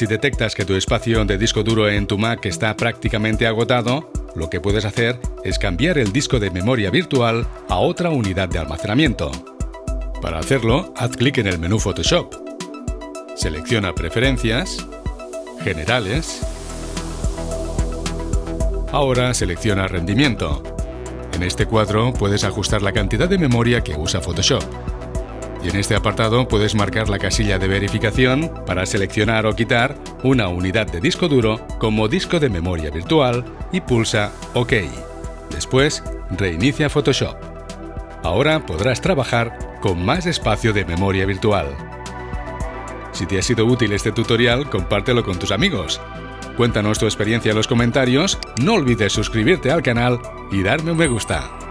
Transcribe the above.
Si detectas que tu espacio de disco duro en tu Mac está prácticamente agotado, lo que puedes hacer es cambiar el disco de memoria virtual a otra unidad de almacenamiento. Para hacerlo, haz clic en el menú Photoshop. Selecciona Preferencias, Generales. Ahora selecciona Rendimiento. En este cuadro puedes ajustar la cantidad de memoria que usa Photoshop. Y en este apartado puedes marcar la casilla de verificación para seleccionar o quitar una unidad de disco duro como disco de memoria virtual y pulsa OK. Después, reinicia Photoshop. Ahora podrás trabajar con más espacio de memoria virtual. Si te ha sido útil este tutorial, compártelo con tus amigos. Cuéntanos tu experiencia en los comentarios, no olvides suscribirte al canal y darme un me gusta.